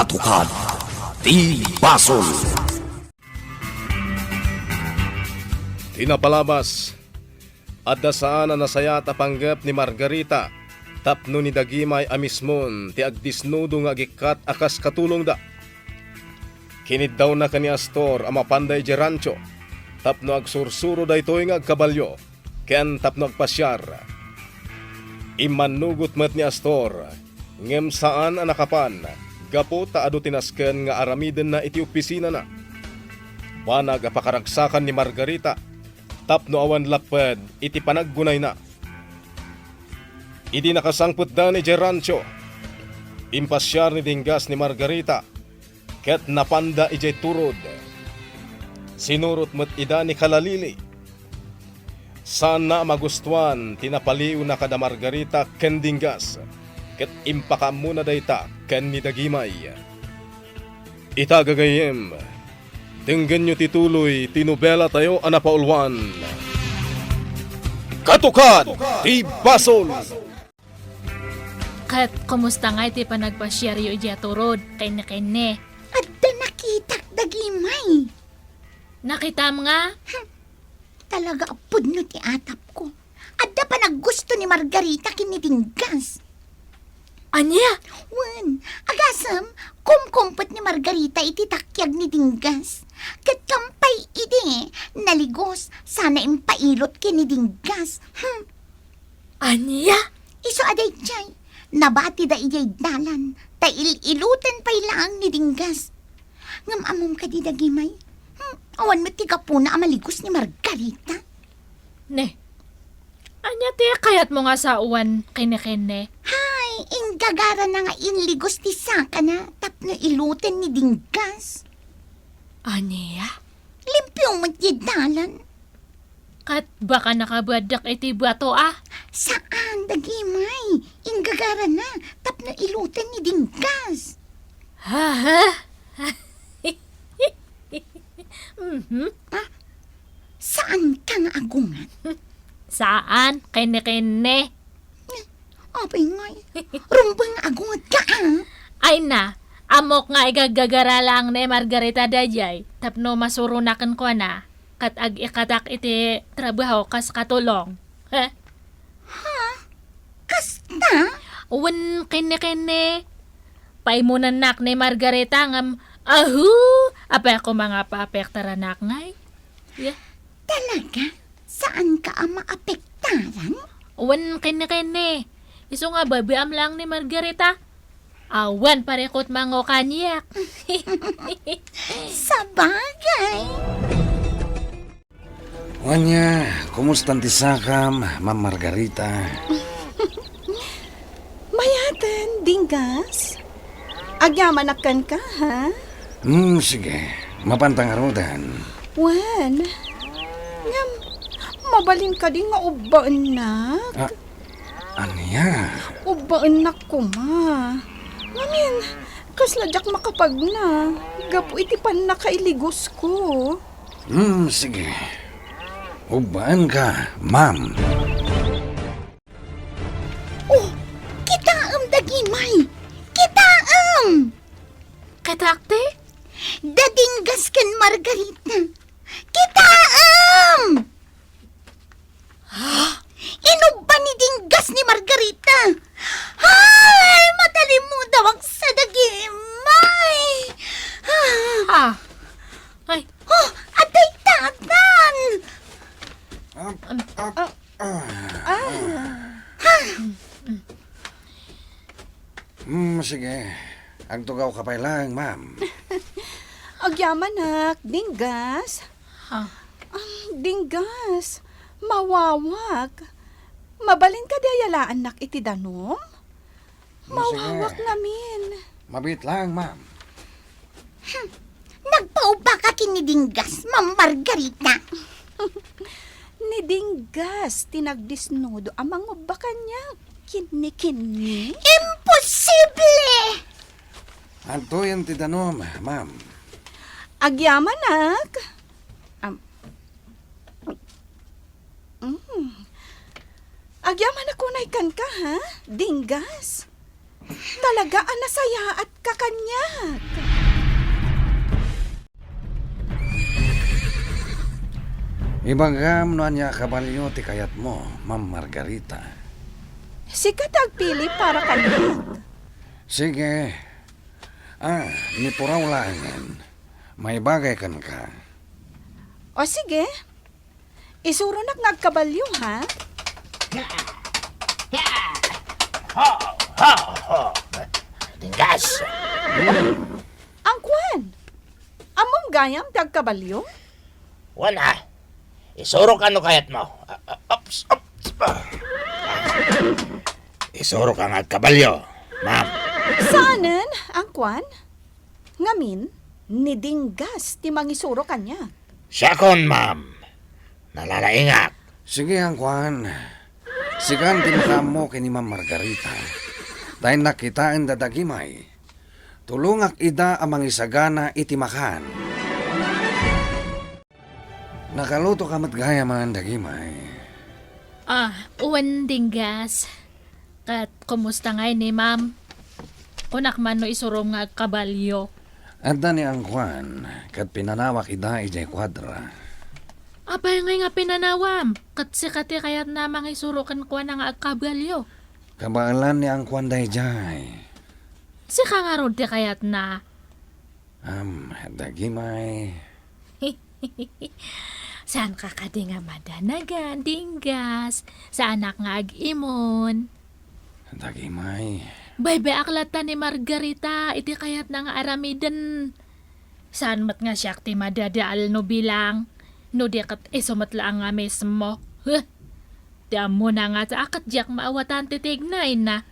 Katukad di Basol. Tinapalabas, adda saan na nasaya tapanggap ni Margarita, tapno ni Dagimay amismon ti agdisnudo nga gikat akas katulong da. Kinid daw na kani Astor ama panday di rancho, tapno agsursuro da ito'y nga agkabalyo, ken tapno agpasyar. Imanugot met ni Astor, ngem saan anakapan, gapo taado tinasken nga aramiden na iti opisina na. Banag apakaragsakan ni Margarita, tapno awan lapad iti panaggunay na. Idi nakasangput da ni Gerancho. Impasyar ni Dinggas ni Margarita, ket napanda ijay turod. Sinurot met ida ni Kalalili. Sana magustuhan tinapaliw na kada Margarita ken Dinggas, ket impakam muna dayta ken ni Dagimay. Itagagayem, tinggan nyo tituloy tinubela tayo anapaulwan. Katukad di Basol. Kat, kumusta nga iti panagpasyaryo iti aturod, kene. Adda nakita Dagimay. Nakitam nga? Talaga apod no ti atap ko. Adda pa naggusto ni Margarita kinidinggas. Anya? Wan, agasam, kumkumpot ni Margarita iti takyag ni Dinggas. Kat kampay iti, naligos, sana impailot kinidinggas. Anya? Iso aday chay, nabati da ijay dalan, ta ilutan pa'y lang ni Dinggas. Ngamamom ka di Dagimay, awan mo tiga po na amaligos ni Margarita. Ne, anya ti kayat mo nga sa uwan kene. Hay, inggagara na nga inligos ti saka na, tapno ilutan ni Dinggas. Anya? Limpyong magdidalan. Kat baka nakabadak iti bato Saan, Dagimay? Inggagara na, tapno ilutan ni Dinggas. Ha? Saan ka nga agungan? Saan? Kene. Abay ngay, rumbang agungat ka Ay na, amok nga igagagara lang ni Margarita dayay, tapno masurunakan ko na, kat ikatak iti trabaho kas katulong. Kasta? Uwan kene. Paimunan nak ni Margarita ngam, apa ako mga paapektaranak ngay? Yeah. Talaga? Saan ka ang maapektaran? Uwan kene. Iso nga babiam lang ni Margarita. Awan parekot mango kanyak. Sa bagay. Wanya, kumusta ti sakam, Ma'am Margarita? Mayatan, Dinggas. Agyamanakan ka, ha? Sige, mapantang arudan. Wan. Ngam, mabalin ka din nga ubaan na. Anya? Ubaan na ko, ma. Ngamin, kasladyak makapag na. Gapo iti pan na kailigos ko. Sige. Ubaan ka, ma'am. Oh, kitaam Dagimay. Kitaam. Katakte? Dadinggas kan Margarita. Kitaam. Inuba ni Dinggas ni Margarita. Ay, matalim mo daw ang sa Dagimay. Ay, Oh, atay tatan. Sige. Agtugaw ka pa lang, ma'am. Agyamanak, Dinggas. Dinggas, mawawak. Mabalin ka di ayalaan nak iti danom? Mawawak namin. Mabit lang, ma'am. Nagpauba ka kinidinggas, Ma'am Margarita. Ni Dinggas, tinagdisnudo amang ubakan niya. Kini. Imposible! Anto yan ti danom, ma'am. Agyamanak. Agyaman ako na ikan ka, ha? Dinggas. Talaga anasaya at kakanyak. Ibagam no niya kabalyo ti kayat mo, Ma'am Margarita. Sikat agpili para kanyak. Sige. Ni puraw langan. May bagay kan ka. O sige, isuro nagkabalyo ha? Tinggas. Ang kwan, among gayam dagkabalyo? Wala. Isuro ka no kayat mo. Ups. Isuro ka nga kabalyo, ma'am. Saanen ang kwan? Ngamin, nidinggas ti mangisuro kanya. Siya kon, ma'am. Nalalaingak. Sige ang kwan. Sigan tinukam mo kini Ma'am Margarita. Dahil nakitaan dadagimay. Tulungak ida amang isagana itimakan. Nakaluto ka matgaya man dagimay. Uwan dinggas. Kat kumusta ngay ni ma'am? Kunak man no isurom nga kabalyo. At ni ang kwan, kat pinanawak ida ijay kwadra. Abay ngay nga pinanawam. Kat sikati kayat namang isurukan ko na nga kabalyo. Kabaalan ni ang kwan dayjay. Sika nga ron ti kayat na. Dagimay. Saan ka kadi nga madanagan, dinggas? Sa anak nga ag-imon? Dagimay. Baybe aklata ni Margarita, iti kayat na nga aramidan. Saan mat nga siya ti madadaal no bilang? No di kat isumatla nga mismo. Huh? Diyan mo na nga sa akat diyak maawatan titignay na.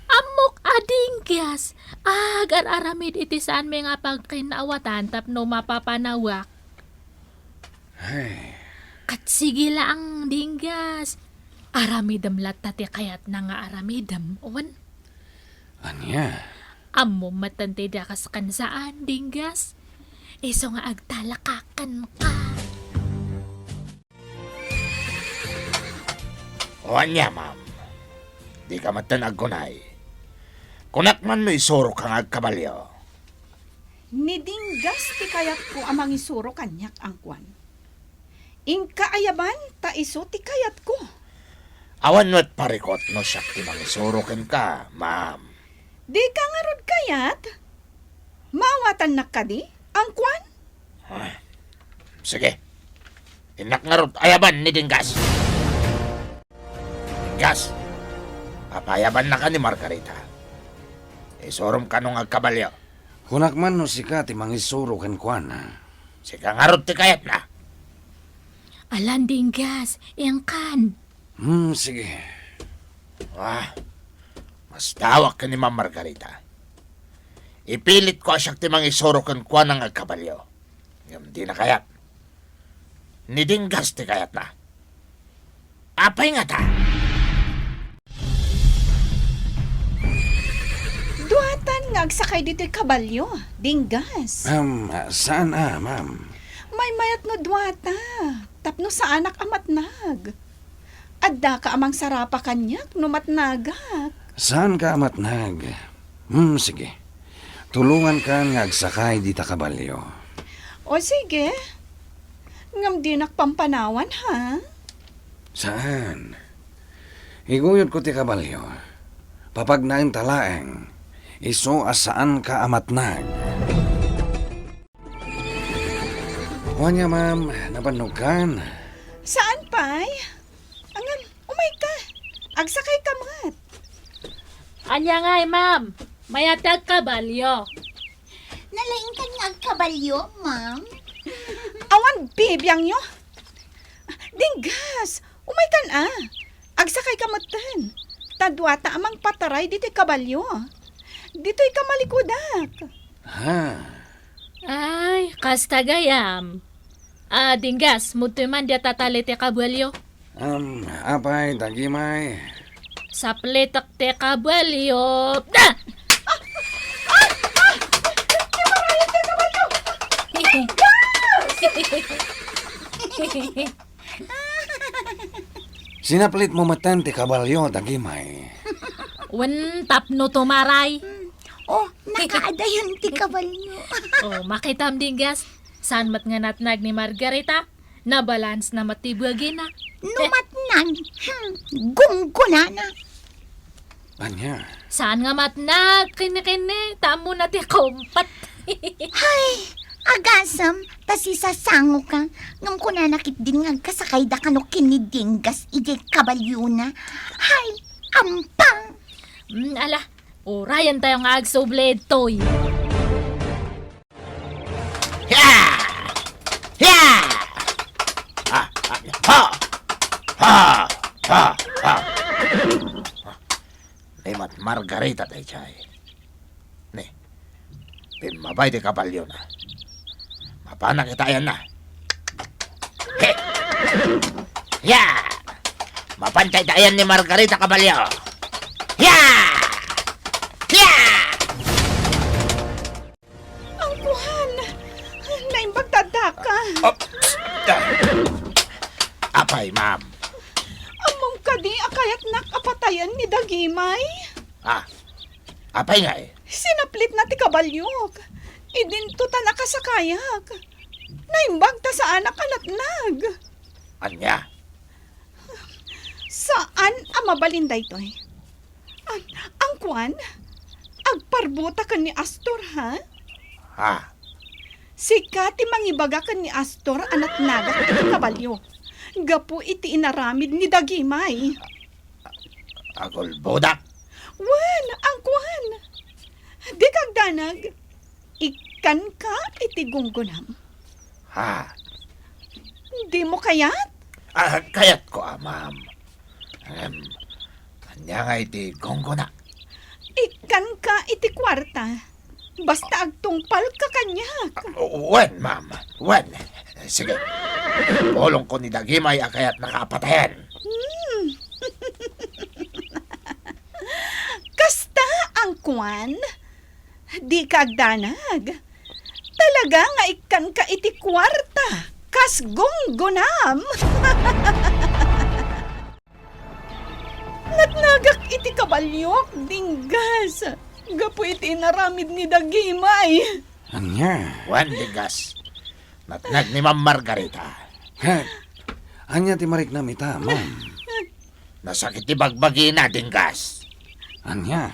Amok adinggas. Agar aramid iti saan may nga pagkinaawatan tapno mapapanawak. Ay, Kat sige lang dinggas. Aramidam latati kayat na nga aramidam. Uwan. anya? Amo matante da kas kansaan dinggas. Iso nga agtalakakan ka. O anya, ma'am. Di ka matanag kunay. Kunak man no isuro ka nga kabalyo. Nidinggas ti kayat ko amang isuro kanyak ang kwan. Ingkaayaban ta iso ti kayat ko. Awan mo't parikot no siya ti mangisuro ken ka, ma'am. Di ka nga rod kayat? Maawatan na ka di? Ang kwan? Sige. Inak nga rod ayaban ni Dinggas. Dinggas. Papayaban na ka ni Margarita. Isurom ka nung agkabalyo. Kunak man no sika ti mangisuro ken kwan. Sika nga rod ti kayat na. Alan dinggas, iyang kan. Sige. Mas tawak ka ni Ma'am Margarita. Ipilit ko asyak ti mangisuro ken kwa ng agkabalyo. Ngam di na kayat. Ni Dinggas ti kayat na. Apay nga ta. Duatan nga agsakay dito'y kabalyo. Dinggas. Saan ma'am? May mayat no duata. Tapno sa anak amatnag. Adda ka amang sarapa kanyak no matnagak. Saan ka amatnag? Sige. Tulungan ka nga agsakay di ta kabalyo. O sige. Ngam di nakpampanawan ha. Saan? Iguyod ko ti kabalyo. Papagnain talaeng. Iso asaan ka amatnag. Wanya ma'am, napanugan. Saan pay? Angam, umay ka. Agsakay ka mat. Anya ngay ma'am, mayatag kabalyo. Nalaing ka nga kabalyo, ma'am. Awan bibiyang nyo. Dinggas, umay kan Agsakay ka matan. Tadwata amang pataray dito'y kabalyo. Dito'y kamalikudak. Ay, kasta gayam. Dinggas, muto man dia tatali te kabalyo. Apay, dagimay. Sa pletak te kabalyo. Da! Sinaplit mo matan ti kabalyo, dagimay. Wan tapno tumaray. Oh, nakaadayon ti kabalyo. Oh, makitam dinggas. Saan mat nga natnag ni Margarita? Na balance na matibagi na. Numatnag. Gungguna na. Anya, Saan nga matnag? Kini-kini. Tamo na ti kumpat. Agasam, tas isasango ka. Ngam ko na nakit din nga kasakay da kano kinidinggas ije kabalyo na. Hay, ampang. Ala. Orayan tayo nga agsobled toy. Ya! Ya! Ha! Ha! Ha! Ha! Ha! Mat Margarita tayo chay. Ni, pimabay di kabalyo na. Mapana kita yan na. He! Ya! Mapantay tayo ni Margarita kabalyo. Ya! Ya! Ang kuhan! Naimbagdadaka. Oh! Apay, ma'am. Among kadi akayat nakapatayan ni Dagimay. Ah, apay nga eh. Sinaplit na ti kabalyok. Idinto ta nakasakayak. Naimbag ta sa anak anatnag. Anya? Saan ang mabalinday to'y? Ang kwan? Agparbuta ka ni Astor, ha? Ha? Sika ti mangibaga ka ni Astor anatnaga iti kabalyo. Gapu iti inaramid ni Dagimay. Agol bodak. Wen, ang kwan. Di kagdanag. Ikan ka iti gunggunam. Ha? Di mo kayat? Ah, kayat ko, ma'am. Anya nga iti gonggo na. Ikan ka iti kwarta. Basta agtungpal ka kanya. Wen, ma'am. Wen. Sige. Bolong ko ni Dagimay akayat nakapatayan. Kasta ang kwan. Di kagdanag. Talaga nga ikan ka iti kwarta. Kas gunggunam. Natnagak iti kabalyok, dinggas. Gapu iti naramid ni Dagimay. anya. Wen, digas. Natnag ni Ma'am Margarita. Ha? Anya ti marik na mita, ma'am. Nasakit ti bagbagi na, dingas. Anya.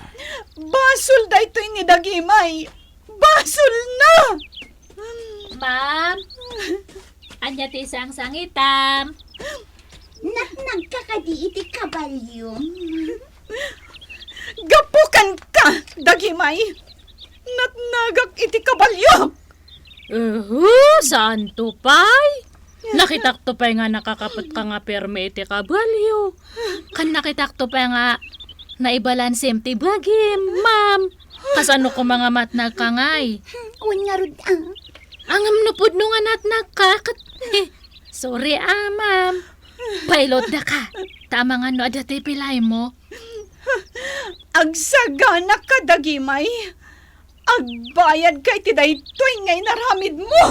Basol da ito'y ni Dagimay. Basol na! Ma'am. Anya ti isang sangitam. Nagkakadi iti kabalyo. Gapukan ka, Dagimay! Natnagak iti kabalyok! Saan to pay? Nakitak to pay nga nakakapot ka nga perme iti kabalyo. Kan nakitak to pay nga naibalansim ti bagim, ma'am. Kasano ko mga matnag ka ngay? Uwan nga rod ang. Angam no pud no nga natnag ka. Sorry ma'am. Pilot da ka. Tama nga no adati pilay mo. Agsagana ka, Dagimay! Agbayad ka iti daytoy ngay naramid mo!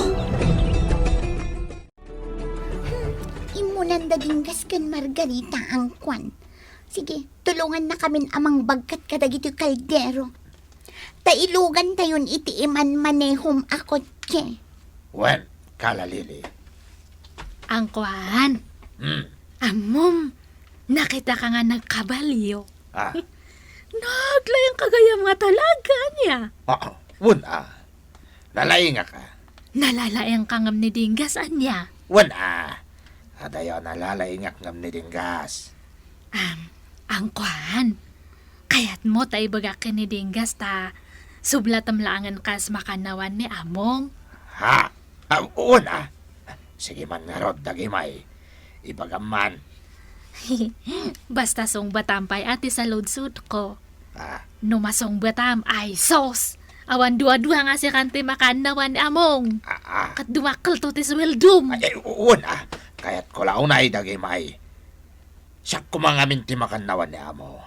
Imunan daginggas ken Margarita ang kwan. Sige, tulungan na kamin amang bagkat kadagito kaldero. Tailugan tayon iti iman manehom akot ke. Wen, kalalili. Ang kuhan. Amom. Nakita ka nga nagkabalyo. Ah, Naglayang kagayam nga talaga niya. Wen, nalainga ka. Nalalayang kangam ni Dingas anya. Wen, adayo nalalaingak ngam ni dingas. Ang kuhan. Kayat mo tayo bagakin ni Dingas ta sublatam laangan kas makanawan ni Among. Ha? Wen, sige man nga rod, Dagimay. Ibagaman. Basta song batampay ati sa lodsud ko. Ah, Numasong batam ay sos. Awan dua-dua nga si kante makanawan ni Among. Kat dumakal to ti sweldum. Wen, kayat ko launay, Dagimay. Siya kumangamin ti makanawan ni amo.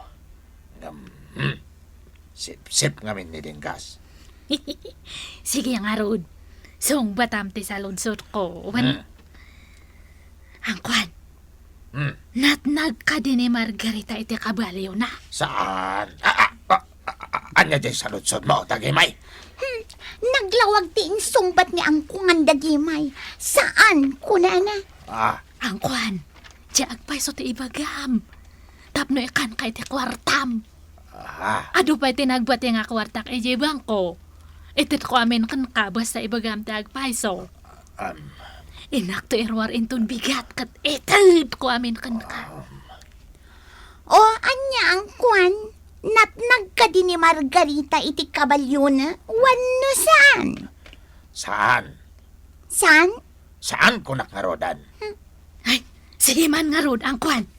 Sip-sip ngamin ni dingas. Sige nga rod. Song batam ti sa lodsud ko. Wan. Ang kwan. Natnag ka din ni Margarita iti kabalyo na. Saan? Anya di sa lutsod mo, Dagimay? Naglawag ti insumbat ni Angkungan Dagimay. Saan, kunana? Ang kwan, diag pa iso ti ibagam. Tapno ikan kay ti kwartam. Ado pa iti nagbat nga kwartak iti bangko. Itit ko amin kan kabas sa ibagam ti agpaiso. Inak to irwar inton bigat kat itid ko amin kan ka. O, anya ang kwan? Natnag ka din ni Margarita iti kabalyo na? Wano saan? Saan? Saan? Saan ko nakarodan? Ay, sige man nga rod ang kwan.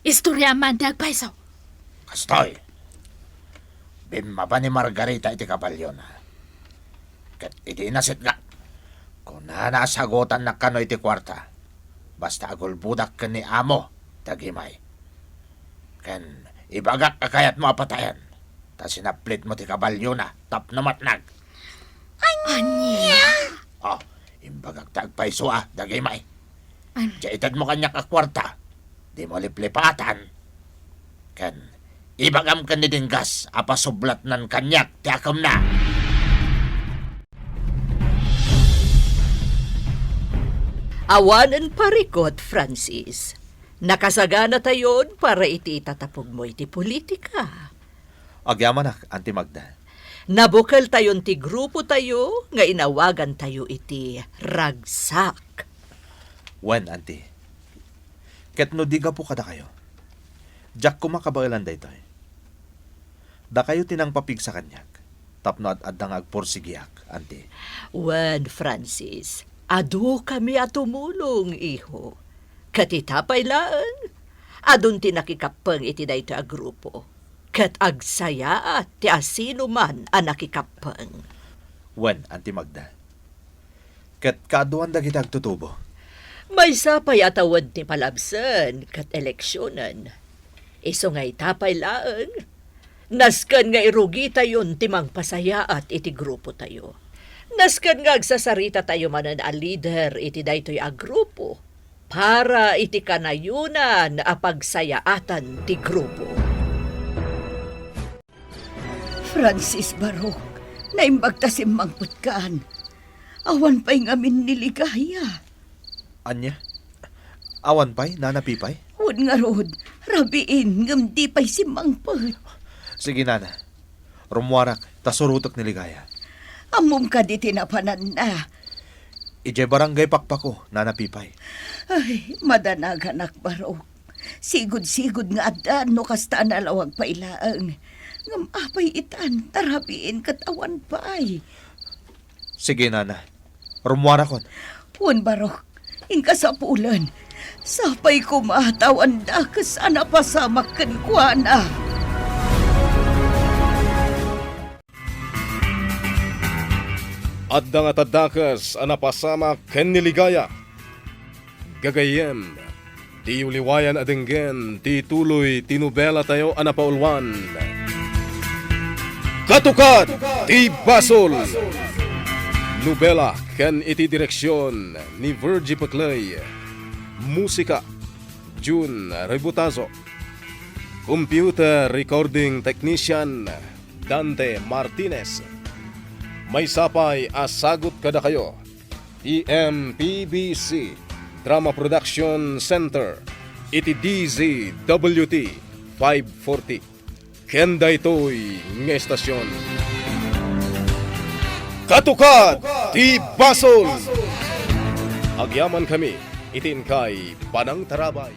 Istorya man ti agpaiso. Kastoy. Bimma ba ni Margarita iti kabalyo na? Kat iti nasit nga. Kung nasagutan na kano iti kwarta, basta agulbudak ka ni amo, Dagimay. Ken ibagak ka kayat mo apatayan. Ta sinaplit mo ti kabalyo na, tap na matnag. Anya? Imbagak tagpaiso Dagimay. Diyaitad mo kanya ka kwarta, di mo liplipatan. Ken ibagam ka ni Dinggas, apasublat nan kanyak, ti akam na. Awanan parikot, Francis. Nakasagana tayon para iti itatapog mo iti politika. Agyaman na, Auntie Magda. Nabukal tayon ti grupo tayo, nga inawagan tayo iti ragsak. Wen, Auntie. Ket no diga po kada kayo. Jack kumakabailan da ito. Da kayo tinang papig sa kanyak. Tapno at adang agporsigiyak, Auntie. Wen, Francis, adu kami atumulong, iho. Katitapay laan. Adun tinakikapang iti dayto a grupo. Kat agsaya at ti asino man ang nakikapang. Wen, Auntie Magda. Ket kaaduan da kita agtutubo. May sapay atawad ni palabsan kat eleksyonan. Iso nga'y tapay laan. Naskan nga irugi tayon timang pasaya at iti grupo tayo. Naskan nga agsasarita tayo manan a leader iti daytoy a grupo. Para iti kanayunan a pagsayaatan ti grupo. Francis Barok, naimbag ta si Mangputkaan. Awan pa'y ngamin niligaya. Anya? Awan pa'y, nanapipay? Huwag nga rod, rabiin ngam di pa'y si Mangput. Sige, Nana. Rumwarak, tasurutok ni Ligaya. Amom ka di tinapanan na. Ije barangay pakpako, nanapipay. Ay, madanag anak Barok. Sigud-sigud nga adan no kasta nalawag pa ilaang. Ngam apay itan, tarabiin katawan pa'y. Sige, Nana. Rumwarakon. Huwag Barok, ingka sa pulan. Sapay kumatawan da kasana pasamak kan kuana. Adda nga tadakas anapasama ken niligaya. Gagayem, di uliwayan adenggen, di tuloy tinubela tayo anapaulwan. Katukat, di basol. Nubela ken iti direksyon ni Virgie Paclay. Musika, June Rebutazo. Computer recording technician, Dante Martinez. May sapay asagot kada kayo. EMPBC Drama Production Center. Iti DZWT 540. Kenda ito'y nga estasyon. Katukat! Ti Basol! Agyaman kami, itin kay Panang Tarabay.